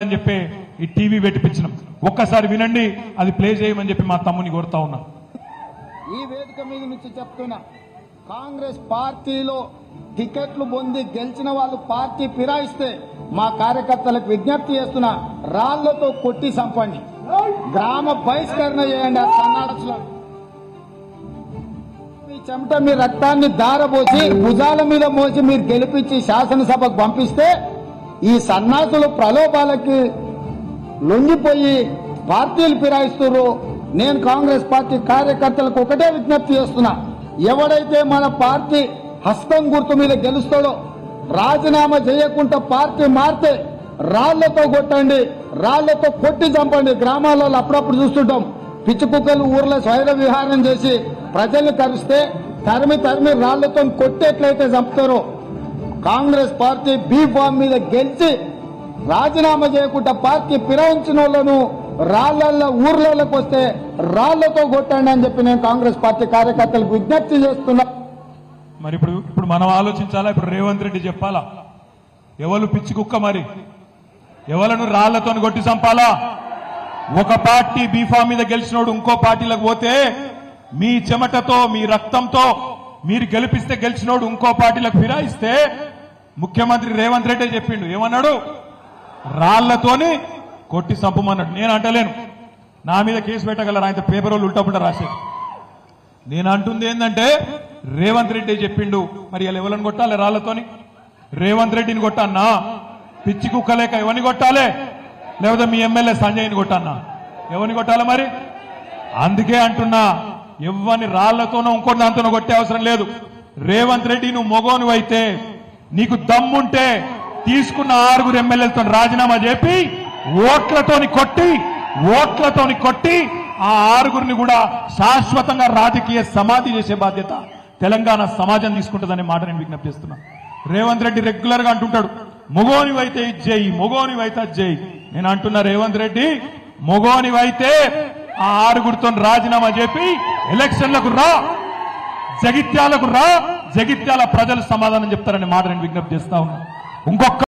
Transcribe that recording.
అని చెప్పి ఈ టీవీ పెట్టిపించినాం. ఒక్కసారి వినండి, అది ప్లే చేయమని చెప్పి మా తమ్ముని కోరుతా ఉన్నా. ఈ వేదిక మీద నుంచి చెప్తున్నా, కాంగ్రెస్ పార్టీలో టికెట్లు పొంది గెలిచిన వాళ్ళు పార్టీ ఫిరాయిస్తే మా కార్యకర్తలకు విజ్ఞప్తి చేస్తున్నా, రాళ్లతో కొట్టి చంపండి, గ్రామ బహిష్కరణ చేయండి. ఆ సన్నాసులు మీ చెమట మీ రక్తాన్ని దారబోసి భుజాల మీద మోసి మీరు గెలిపించి శాసనసభకు పంపిస్తే ఈ సన్నాసులు ప్రలోభాలకి లొంగిపోయి పార్టీలు ఫిరాయిస్తున్నారు. నేను కాంగ్రెస్ పార్టీ కార్యకర్తలకు ఒకటే విజ్ఞప్తి చేస్తున్నా, ఎవడైతే మన పార్టీ హస్తం గుర్తు మీద గెలుస్తాడో రాజీనామా చేయకుండా పార్టీ మారితే రాళ్లతో కొట్టండి, రాళ్లతో కొట్టి చంపండి. గ్రామాలలో అప్పుడప్పుడు చూస్తుంటాం, పిచ్చి కుక్కలు ఊర్లో స్వైర విహారం చేసి ప్రజల్ని కరిస్తే తరిమి రాళ్లతో కొట్టేట్లయితే చంపుతారో, కాంగ్రెస్ పార్టీ బీ ఫామ్ మీద గెలిచి రాజీనామా చేయకుండా పార్టీ ఫిరాయించిన వాళ్ళను రాళ్లల్లో ఊర్లలోకి వస్తే రాళ్లతో కొట్టండి అని చెప్పి నేను కాంగ్రెస్ పార్టీ కార్యకర్తలకు విజ్ఞప్తి చేస్తున్నా. మరి ఇప్పుడు మనం ఆలోచించాలా? ఇప్పుడు రేవంత్ రెడ్డి చెప్పాలా ఎవరు పిచ్చి కుక్క? మరి ఎవలను రాళ్లతో కొట్టి చంపాలా? ఒక పార్టీ బీఫామ్ మీద గెలిచినోడు ఇంకో పార్టీలకు పోతే మీ చెమటతో మీ రక్తంతో మీరు గెలిపిస్తే గెలిచినోడు ఇంకో పార్టీలకు ఫిరాయిస్తే ముఖ్యమంత్రి రేవంత్ రెడ్డి చెప్పిండు, ఏమన్నాడు? రాళ్లతోని కొట్టి చంపమన్నాడు. నేను అంటలేను, నా మీద కేసు పెట్టగలరు, ఆయన పేపర్ వాళ్ళు ఉల్టాపుల్టా రాసేది. నేను అంటుంది ఏంటంటే రేవంత్ రెడ్డి చెప్పిండు, మరి ఇలా ఎవరిని కొట్టాలి? రాళ్లతోని రేవంత్ రెడ్డిని కొట్టన్నా? పిచ్చి కుక్కలేక ఎవరిని కొట్టాలి? లేకపోతే మీ ఎమ్మెల్యే సంజయ్ని కొట్టన్నా? ఎవరిని కొట్టాలి మరి? అందుకే అంటున్నా, ఎవరిని రాళ్లతోనో ఇంకోటి దాంతోనో కొట్టే అవసరం లేదు. రేవంత్ రెడ్డి నువ్వు మొగోను అయితే, నీకు దమ్ముంటే తీసుకున్న 6 ఎమ్మెల్యేలతో రాజీనామా చేపి ఓట్లతోని కొట్టి ఆ 6 కూడా శాశ్వతంగా రాజకీయ సమాధి చేసే బాధ్యత తెలంగాణ సమాజం తీసుకుంటుందనే మాట నేను విజ్ఞప్తి చేస్తున్నా. రేవంత్ రెడ్డి రెగ్యులర్ గా అంటుంటాడు, మొగోనివైతే ఇది చేయి, మొగోనివైతే అది చేయి. నేను అంటున్నా, రేవంత్ రెడ్డి మొగోనివైతే ఆ 6 రాజీనామా చేపి ఎలక్షన్లకు రా, జగిత్యాలకు రా, జగిత్యాల ప్రజలు సమాధానం చెప్తారనే మాట నేను విజ్ఞప్తి చేస్తా ఉన్నా. ఇంకొక